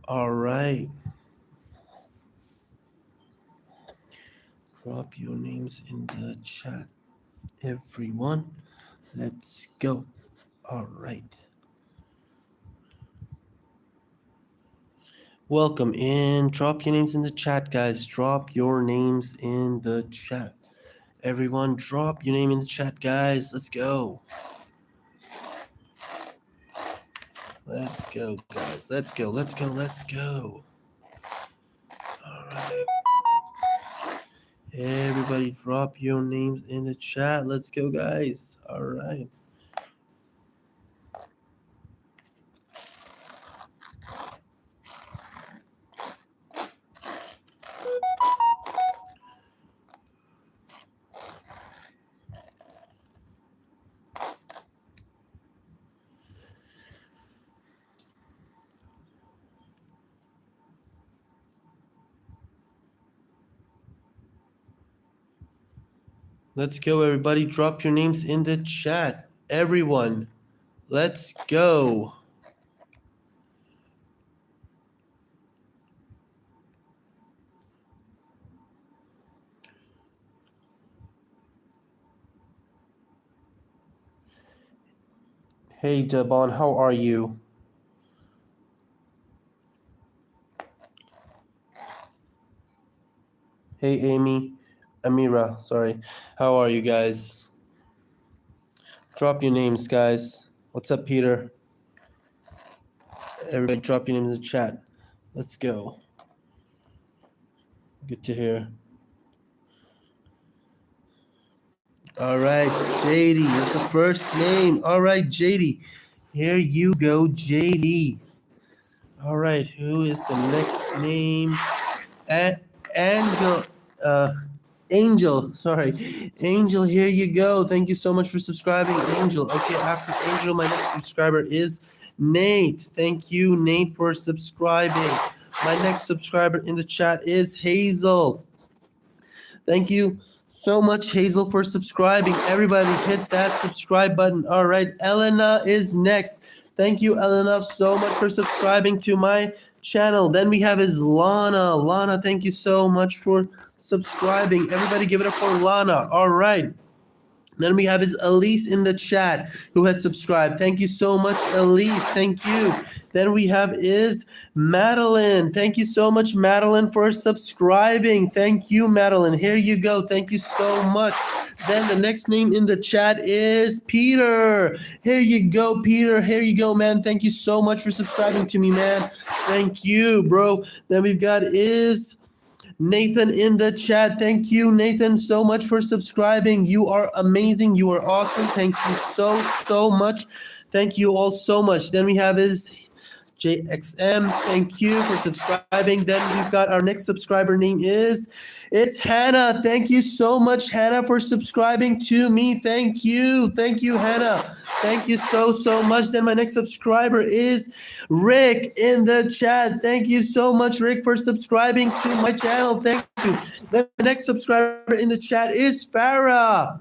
All right. Drop your names in the chat, everyone. Let's go. All right. Welcome in. Drop your names in the chat, guys. Drop your names in the chat. Everyone, drop your name in the chat, guys. Let's go. Let's go, guys. Let's go. Let's go. Let's go. All right. Everybody, drop your names in the chat. Let's go, guys. All right. Let's go, everybody. Drop your names in the chat. Everyone, let's go. Hey, Devon, how are you? Hey, Amira, sorry. How are you guys? Drop your names, guys. What's up, Peter? Everybody, drop your names in the chat. Let's go. Good to hear. All right, JD is the first name. All right, JD. Here you go, JD. All right, who is the next name? Angel. Angel, sorry. Angel, here you go. Thank you so much for subscribing, Angel. Okay, after Angel, my next subscriber is Nate. Thank you, Nate, for subscribing. My next subscriber in the chat is Hazel. Thank you so much, Hazel, for subscribing. Everybody hit that subscribe button. All right, Elena is next. Thank you, Elena, so much for subscribing to my channel. Then we have is Lana. Lana, thank you so much for subscribing. Everybody give it up for Lana. All right. Then we have is Elise in the chat who has subscribed. Thank you so much, Elise. Thank you. Then we have is Madeline. Thank you so much, Madeline, for subscribing. Thank you, Madeline. Here you go. Thank you so much. Then the next name in the chat is Peter. Here you go, Peter. Here you go, man. Thank you so much for subscribing to me, man. Thank you, bro. Then we've got is Nathan in the chat. Thank you, Nathan, so much for subscribing. You are amazing. You are awesome. Thank you so much. Thank you all so much. Then we have is JXM. Thank you for subscribing. Then we've got our next subscriber name it's Hannah. Thank you so much, Hannah, for subscribing to me. Thank you. Thank you, Hannah. Thank you so much. Then my next subscriber is Rick in the chat. Thank you so much, Rick, for subscribing to my channel. Thank you. Then the next subscriber in the chat is Farah.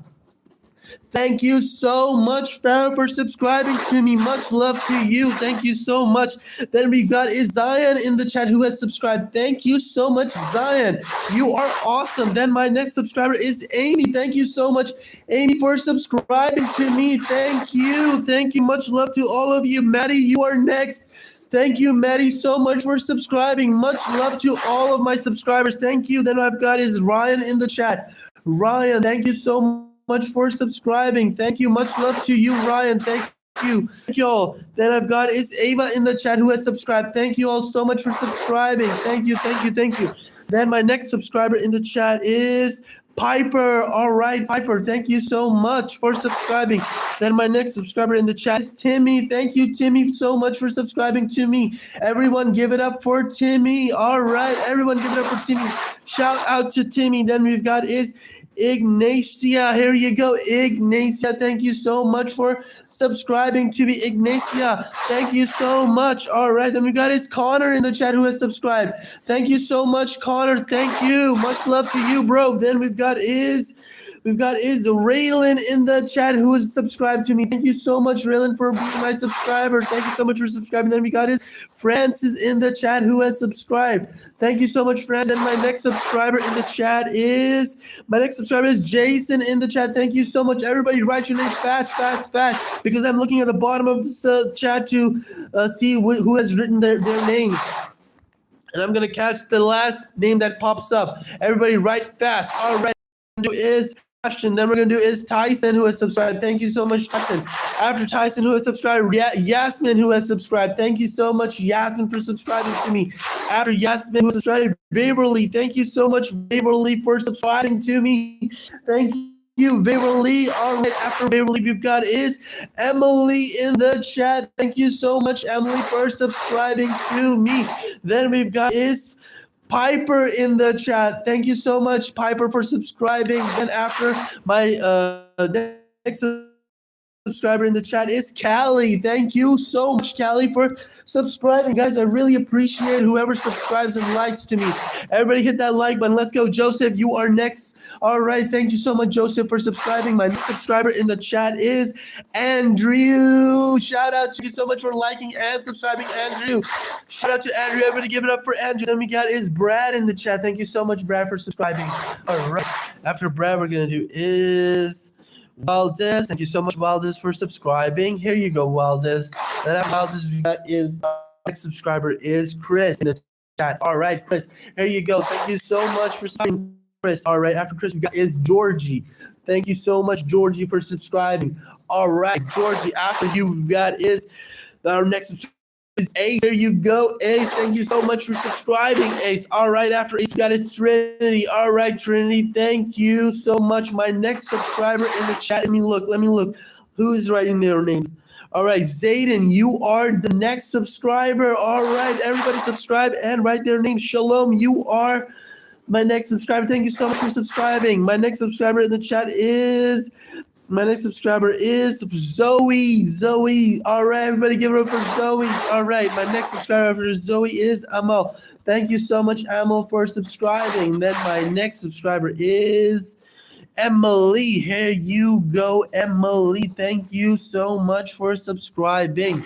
Thank you so much, Farah, for subscribing to me. Much love to you. Thank you so much. Then we got is Zion in the chat who has subscribed. Thank you so much, Zion. You are awesome. Then my next subscriber is Amy. Thank you so much, Amy, for subscribing to me. Thank you. Thank you. Much love to all of you. Maddie, you are next. Thank you, Maddie, so much for subscribing. Much love to all of my subscribers. Thank you. Then I've got is Ryan in the chat. Ryan, thank you so much for subscribing. Thank you. Much love to you, Ryan. Thank you. Thank you all. Then I've got is Ava in the chat who has subscribed. Thank you all so much for subscribing. Thank you. Thank you. Thank you. Then my next subscriber in the chat is Piper. All right, Piper, thank you so much for subscribing. Then my next subscriber in the chat is Timmy. Thank you, Timmy, so much for subscribing to me. Everyone give it up for Timmy. All right, everyone give it up for Timmy. Shout out to Timmy. Then we've got is Ignacia. Here you go, Ignacia. Thank you so much for subscribing to me. Ignacia, thank you so much. All right, then we got is Connor in the chat who has subscribed. Thank you so much, Connor. Thank you. Much love to you, bro. Then we've got is Raylan in the chat who is subscribed to me. Thank you so much, Raylan, for being my subscriber. Thank you so much for subscribing. Then we got is Francis in the chat who has subscribed. Thank you so much, Francis. And my next subscriber in the chat is Jason in the chat. Thank you so much. Everybody write your name fast, because I'm looking at the bottom of this chat to see who has written their names. And I'm going to catch the last name that pops up. Everybody write fast. All right. Is Ashton. Then we're going to do is Tyson who has subscribed. Thank you so much, Tyson. After Tyson who has subscribed, Yasmin who has subscribed. Thank you so much, Yasmin, for subscribing to me. After Yasmin who has subscribed, Waverly. Thank you so much, Waverly, for subscribing to me. Thank you, Waverly. All right, after Waverly, we've got is Emily in the chat. Thank you so much, Emily, for subscribing to me. Then we've got is Piper in the chat. Thank you so much, Piper, for subscribing. Then after my next subscriber in the chat is Callie. Thank you so much, Callie, for subscribing. Guys, I really appreciate whoever subscribes and likes to me. Everybody hit that like button. Let's go. Joseph, you are next. All right. Thank you so much, Joseph, for subscribing. My next subscriber in the chat is Andrew. Shout out to you so much for liking and subscribing, Andrew. Shout out to Andrew. Everybody give it up for Andrew. Then we got is Brad in the chat. Thank you so much, Brad, for subscribing. All right. After Brad, we're going to do is Valdez. Thank you so much, Valdez, for subscribing. Here you go, Valdez. Then after Valdez, we got is next subscriber is Chris in the chat. All right, Chris. Here you go. Thank you so much for subscribing, Chris. All right, after Chris, we got is Georgie. Thank you so much, Georgie, for subscribing. All right, Georgie. After you, we've got is our next subscriber is Ace. There you go, Ace. Thank you so much for subscribing, Ace. All right, after Ace, we got is Trinity. All right, Trinity, thank you so much. My next subscriber in the chat. Let me look. Who is writing their names? All right, Zayden, you are the next subscriber. All right, everybody subscribe and write their name. Shalom, you are my next subscriber. Thank you so much for subscribing. My next subscriber in the chat is Zoe. Zoe. All right, everybody give it up for Zoe. All right, my next subscriber for Zoe is Amal. Thank you so much, Amal, for subscribing. Then my next subscriber is Emily. Here you go, Emily. Thank you so much for subscribing.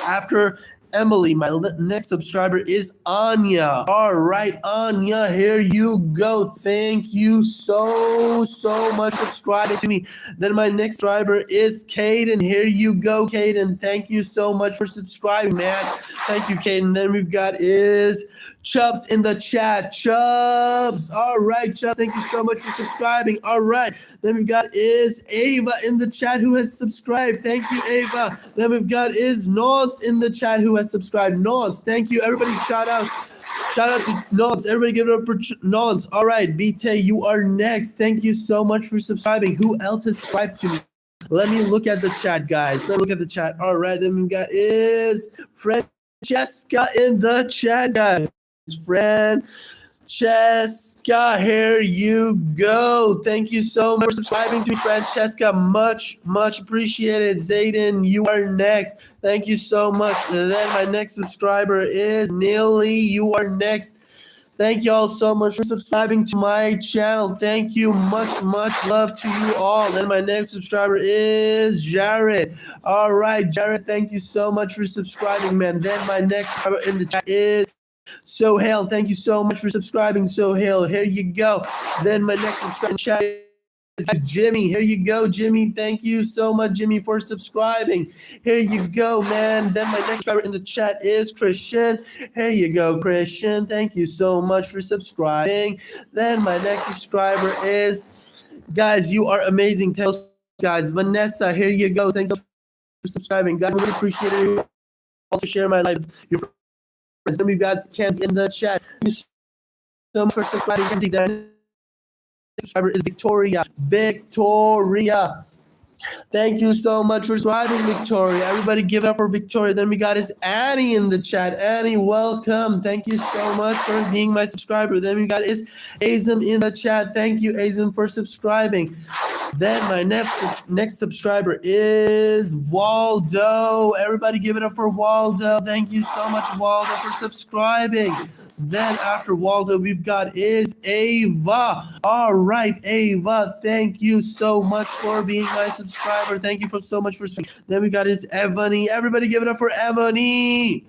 After Emily, my next subscriber is Anya. All right, Anya, here you go. Thank you so much for subscribing to me. Then my next subscriber is Caden. Here you go, Caden. Thank you so much for subscribing, man. Thank you, Caden. Then we've got is Chubbs in the chat. Chubbs. All right, Chubbs. Thank you so much for subscribing. All right. Then we've got is Ava in the chat who has subscribed. Thank you, Ava. Then we've got is Nance in the chat who has subscribed. Nance. Thank you. Everybody shout out to Nance. Everybody give it up for Nance. All right, BT, you are next. Thank you so much for subscribing. Who else has subscribed to me? Let me look at the chat, guys. Let me look at the chat. All right, then we've got is Francesca in the chat, guys. Francesca, here you go. Thank you so much for subscribing to me, Francesca. Much appreciated. Zayden, you are next. Thank you so much. And then my next subscriber is Neely. You are next. Thank you all so much for subscribing to my channel. Thank you. Much love to you all. Then my next subscriber is Jared. All right, Jared, thank you so much for subscribing, man. Then my next subscriber in the chat is Sohail. Thank you so much for subscribing, Sohail. Here you go. Then my next subscriber in the chat is Jimmy. Here you go, Jimmy. Thank you so much, Jimmy, for subscribing. Here you go, man. Then my next subscriber in the chat is Christian. Here you go, Christian. Thank you so much for subscribing. Then my next subscriber is, guys, you are amazing. Guys, Vanessa, here you go. Thank you for subscribing. Guys, I really appreciate it. Also share my life. Your friends. Then we've got Kenzie in the chat. Thank you so much for subscribing, Kenzie. Then subscriber is Victoria. Thank you so much for subscribing, Victoria. Everybody give it up for Victoria. Then we got is Annie in the chat. Annie, welcome. Thank you so much for being my subscriber. Then we got is Azim in the chat. Thank you, Azim, for subscribing. Then my next subscriber is Waldo. Everybody give it up for Waldo. Thank you so much, Waldo, for subscribing. Then after Waldo, we've got is Ava. All right, Ava, thank you so much for being my subscriber. Thank you so much for. Then we got is Ebony. Everybody give it up for Ebony.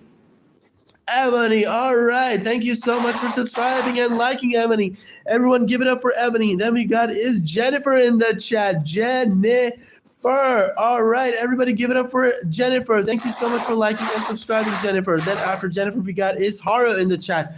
Ebony, all right. Thank you so much for subscribing and liking, Ebony. Everyone give it up for Ebony. Then we got is Jennifer in the chat. Jennifer. All right, everybody give it up for Jennifer. Thank you so much for liking and subscribing, Jennifer. Then after Jennifer, we got is Haro in the chat.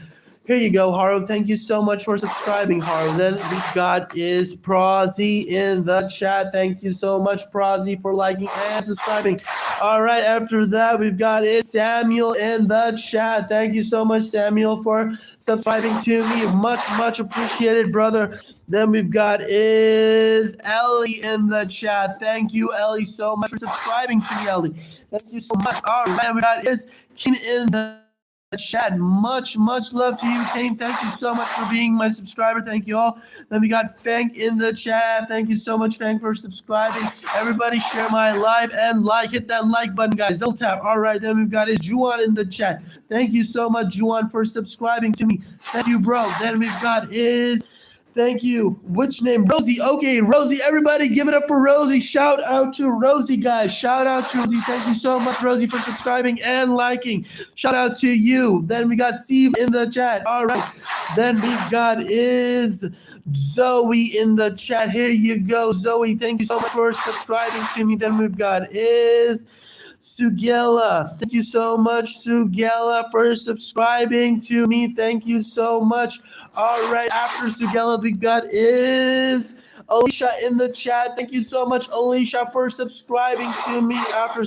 Here you go, Haro. Thank you so much for subscribing, Haro. Then we got is Prazi in the chat. Thank you so much, Prazi, for liking and subscribing. All right, after that, we've got is Samuel in the chat. Thank you so much, Samuel, for subscribing to me. Much, much appreciated, brother. Then we've got is Ellie in the chat. Thank you, Ellie, so much for subscribing to me, Ellie. Thank you so much. All right, we got is Keen in the chat. Much love to you, Kane. Thank you so much for being my subscriber. Thank you all. Then we got Fank in the chat. Thank you so much, Fank, for subscribing. Everybody share my live and hit that like button, guys. Don't tap. All right, then we've got is Juan in the chat. Thank you so much, Juan, for subscribing to me. Thank you, bro. Then we've got is thank you. Which name? Rosie. Okay, Rosie. Everybody give it up for Rosie. Shout out to Rosie, guys. Shout out to Rosie. Thank you so much, Rosie, for subscribing and liking. Shout out to you. Then we got Steve in the chat. All right. Then we've got is Zoe in the chat. Here you go, Zoe. Thank you so much for subscribing to me. Then we've got is Sugela. Thank you so much, Sugela, for subscribing to me. Thank you so much. All right, after Sugela, we got is Alicia in the chat. Thank you so much, Alicia, for subscribing to me. After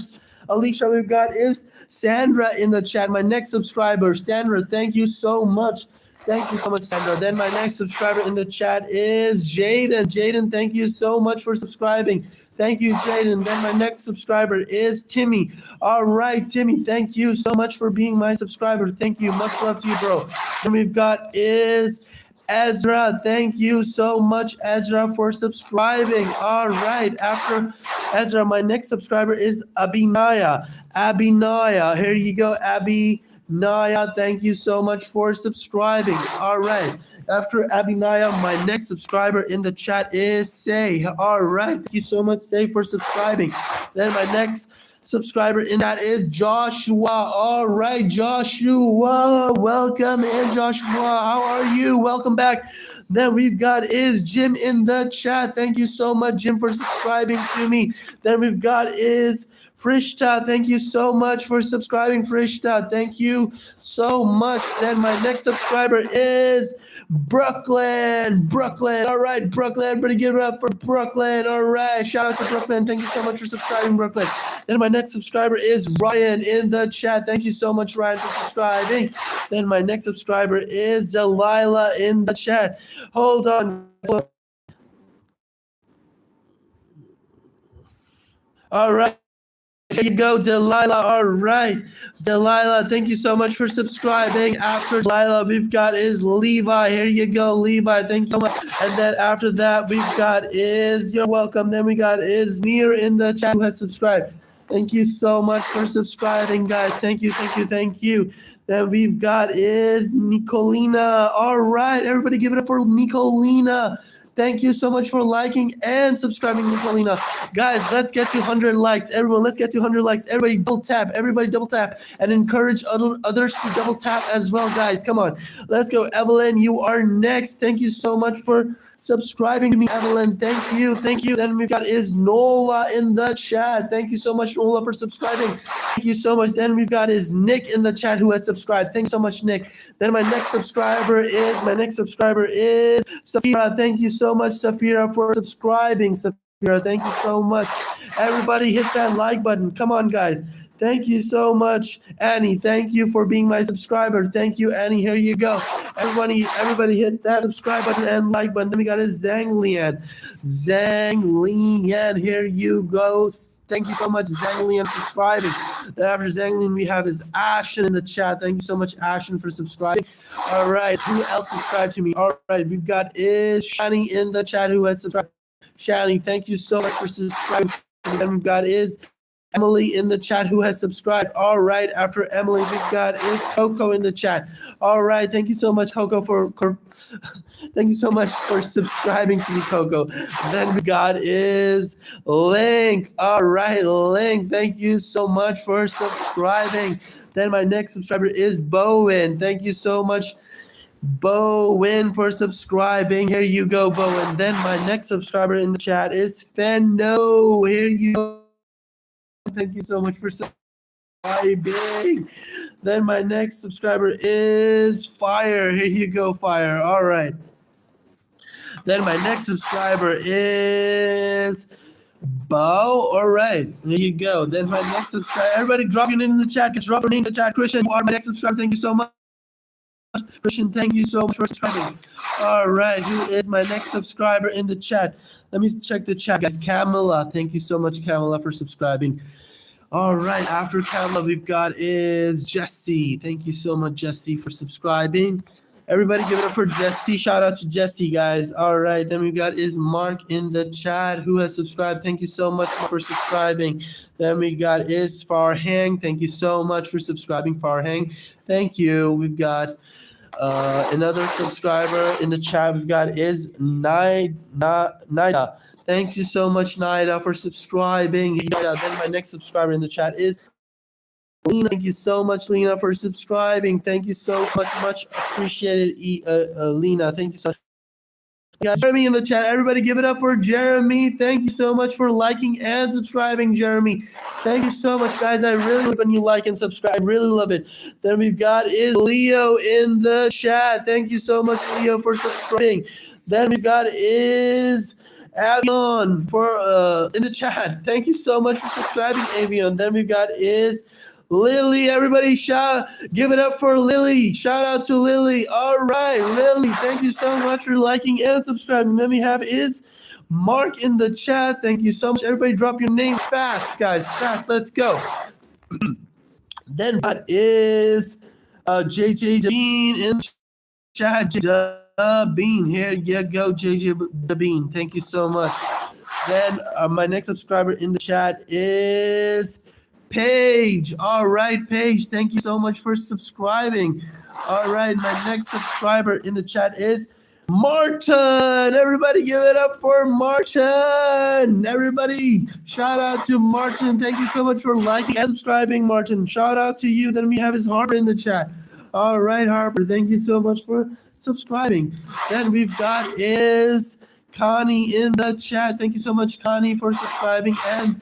Alicia, we've got is Sandra in the chat, my next subscriber. Sandra, thank you so much. Thank you so much, Sandra. Then my next subscriber in the chat is Jaden. Jaden, thank you so much for subscribing. Thank you, Jaden. Then my next subscriber is Timmy. All right, Timmy, thank you so much for being my subscriber. Thank you. Much love to you, bro. Then we've got is Ezra. Thank you so much, Ezra, for subscribing. All right, after Ezra, my next subscriber is Abinaya. Abinaya, here you go, Abinaya. Thank you so much for subscribing. All right. After Abinaya, my next subscriber in the chat is Say. All right. Thank you so much, Say, for subscribing. Then my next subscriber in that is Joshua. All right, Joshua. Welcome in, Joshua. How are you? Welcome back. Then we've got is Jim in the chat. Thank you so much, Jim, for subscribing to me. Then we've got is Frishta. Thank you so much for subscribing, Frishta. Thank you so much. Then my next subscriber is Brooklyn. Brooklyn. All right, Brooklyn. Everybody give it up for Brooklyn. All right. Shout out to Brooklyn. Thank you so much for subscribing, Brooklyn. Then my next subscriber is Ryan in the chat. Thank you so much, Ryan, for subscribing. Then my next subscriber is Delilah in the chat. Hold on. All right. There you go, Delilah. All right. Delilah, thank you so much for subscribing. After Delilah, we've got is Levi. Here you go, Levi. Thank you so much. And then after that, we've got is, you're welcome. Then we got is Near in the chat who has subscribed. Thank you so much for subscribing, guys. Thank you, thank you, thank you. Then we've got is Nicolina. All right, everybody give it up for Nicolina. Thank you so much for liking and subscribing, Nicolina. Guys, let's get to 100 likes. Everyone, let's get to 100 likes. Everybody double tap. Everybody double tap. And encourage others to double tap as well, guys. Come on. Let's go. Evelyn, you are next. Thank you so much for subscribing to me, Evelyn. Thank you. Thank you. Then we've got is Nola in the chat. Thank you so much, Nola, for subscribing. Thank you so much. Then we've got is Nick in the chat who has subscribed. Thanks so much, Nick. Then my next subscriber is Safira. Thank you so much, Safira, for subscribing. Safira, thank you so much. Everybody hit that like button. Come on, guys. Thank you so much, Annie. Thank you for being my subscriber. Thank you, Annie. Here you go. Everybody hit that subscribe button and like button. Then we got a Zhang Lian. Here you go. Thank you so much, Zhang Lian, subscribing. Then after Zhang Lian, we have is Ashen in the chat. Thank you so much, Ashen, for subscribing. All right, who else subscribed to me? All right, we've got is Shani in the chat who has subscribed. Shani, thank you so much for subscribing. And then we've got is Emily in the chat who has subscribed. All right, after Emily, we've got is Coco in the chat. All right, thank you so much, Coco, thank you so much for subscribing to me, Coco. Then we got is Link. All right, Link, thank you so much for subscribing. Then my next subscriber is Bowen. Thank you so much, Bowen, for subscribing. Here you go, Bowen. Then my next subscriber in the chat is Fenno. Here you go. Thank you so much for subscribing. Then my next subscriber is Fire. Here you go, Fire. All right. Then my next subscriber is Bo. All right. Here you go. Then my next subscriber. Everybody drop your name in the chat. Just drop your name in the chat. Christian, you are my next subscriber. Thank you so much. Christian, thank you so much for subscribing. All right, who is my next subscriber in the chat? Let me check the chat, guys. Kamala, thank you so much, Kamala, for subscribing. All right, after Kamala, we've got is Jesse. Thank you so much, Jesse, for subscribing. Everybody give it up for Jesse. Shout out to Jesse, guys. All right, then we've got is Mark in the chat who has subscribed. Thank you so much for subscribing. Then we got is Farhang. Thank you so much for subscribing, Farhang. Thank you. We've got another subscriber in the chat. We've got is Nida. Thank you so much, Nida, for subscribing. Then my next subscriber in the chat is Lena. Thank you so much, Lena, for subscribing. Thank you so much appreciated, Lena. Thank you so much. Got Jeremy in the chat. Everybody give it up for Jeremy. Thank you so much for liking and subscribing, Jeremy. Thank you so much, guys. I really love when you like and subscribe. I really love it. Then we've got is Leo in the chat. Thank you so much, Leo, for subscribing. Then we've got is Avion for in the chat. Thank you so much for subscribing, Avion. Then we've got is Lily. Everybody give it up for Lily. Shout out to Lily. All right, Lily, thank you so much for liking and subscribing. Then we have is Mark in the chat. Thank you so much. Everybody drop your names fast, guys. Fast, let's go. Then what is JJ Bean in the chat. Bean, here you go, JJ Bean. Thank you so much. Then my next subscriber in the chat is Paige. All right, Paige, thank you so much for subscribing. All right, my next subscriber in the chat is Martin. Everybody give it up for Martin. Everybody, shout out to Martin. Thank you so much for liking and subscribing, Martin. Shout out to you. Then we have his Harper in the chat. All right, Harper, thank you so much for subscribing. Then we've got is Connie in the chat. Thank you so much, Connie, for subscribing and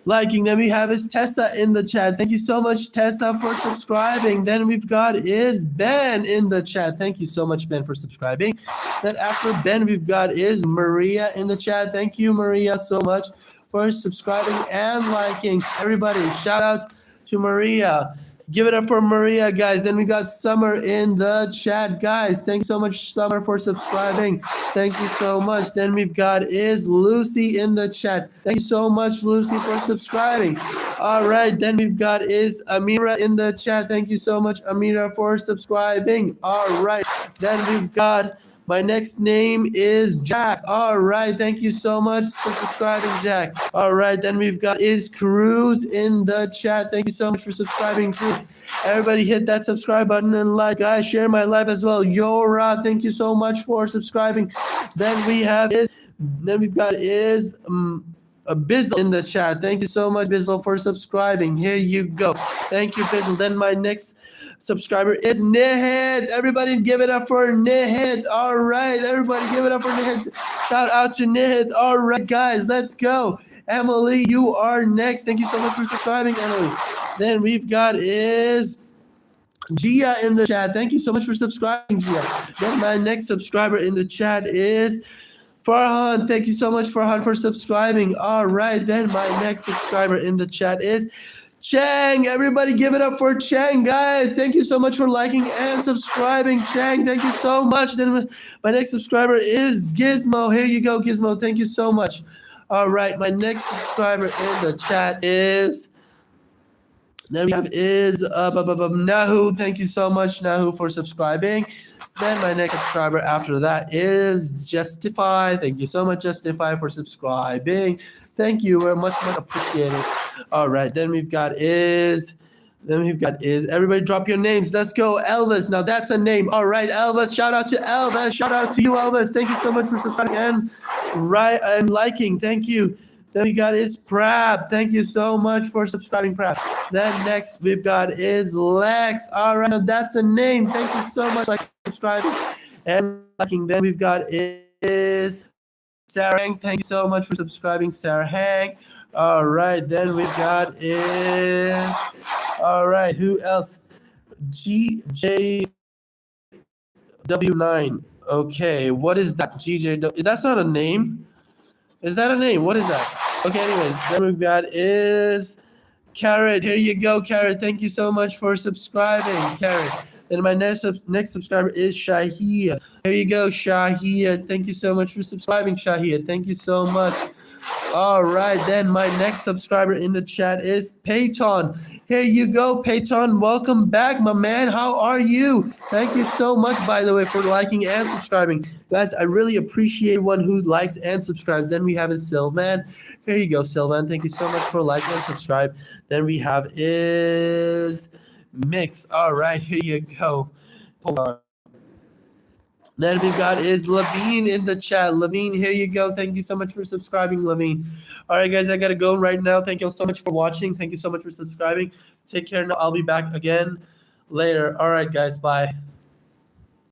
liking. Then we have is Tessa in the chat. Thank you so much, Tessa, for subscribing. Then we've got is Ben in the chat. Thank you so much, Ben, for subscribing. Then after Ben, we've got is Maria in the chat. Thank you, Maria, so much for subscribing and liking. Everybody, shout out to Maria. Give it up for Maria, guys. Then we got Summer in the chat, guys. Thanks so much, Summer, for subscribing. Thank you so much. Then we've got is Lucy in the chat. Thank you so much, Lucy, for subscribing. All right. Then we've got is Amira in the chat. Thank you so much, Amira, for subscribing. All right. Then we've got my next name is Jack. All right. Thank you so much for subscribing, Jack. All right. Then we've got is Cruz in the chat. Thank you so much for subscribing, Cruz. Everybody hit that subscribe button and like. Guys, share my live as well. Yora, thank you so much for subscribing. Then we've got is Bizzle in the chat. Thank you so much, Bizzle, for subscribing. Here you go. Thank you, Bizzle. Then my next subscriber is Nehed. Everybody give it up for Nehed. All right, everybody give it up for Nehed. Shout out to Nehed. All right, guys, let's go. Emily, you are next. Thank you so much for subscribing, Emily. Then we've got is Gia in the chat. Thank you so much for subscribing, Gia. Then my next subscriber in the chat is Farhan. Thank you so much, Farhan, for subscribing. All right, then my next subscriber in the chat is Chang, everybody give it up for Chang, guys. Thank you so much for liking and subscribing. Chang, thank you so much. Then my next subscriber is Gizmo. Here you go, Gizmo. Thank you so much. All right, my next subscriber in the chat is... Then we have Nahu. Thank you so much, Nahu, for subscribing. Then my next subscriber after that is Justify. Thank you so much, Justify, for subscribing. Thank you very much appreciated. All right, then we've got everybody drop your names. Let's go, Elvis. Now that's a name. All right, Elvis. Shout out to Elvis. Shout out to you, Elvis. Thank you so much for subscribing and liking. Thank you. Then we got is Prab. Thank you so much for subscribing, Prab. Then next we've got is Lex. All right, now that's a name. Thank you so much for subscribing and liking. Then we've got is Sarah Hank. Thank you so much for subscribing, Sarah Hank. All right, then we've got is... All right, who else? GJW9. Okay, what is that? GJW. That's not a name. Is that a name? What is that? Okay, anyways, then we've got is Carrot. Here you go, Carrot. Thank you so much for subscribing, Carrot. Then my next subscriber is Shahia. Here you go, Shahia. Thank you so much for subscribing, Shahia. Thank you so much. All right, then my next subscriber in the chat is Peyton. Here you go, Peyton. Welcome back, my man. How are you? Thank you so much, by the way, for liking and subscribing. Guys, I really appreciate one who likes and subscribes. Then we have is Sylvan. Here you go, Sylvan. Thank you so much for liking and subscribe. Then we have is Mix. All right, here you go. Hold on. Then we've got is Levine in the chat. Levine, here you go. Thank you so much for subscribing, Levine. All right, guys, I got to go right now. Thank you so much for watching. Thank you so much for subscribing. Take care now. I'll be back again later. All right, guys, bye.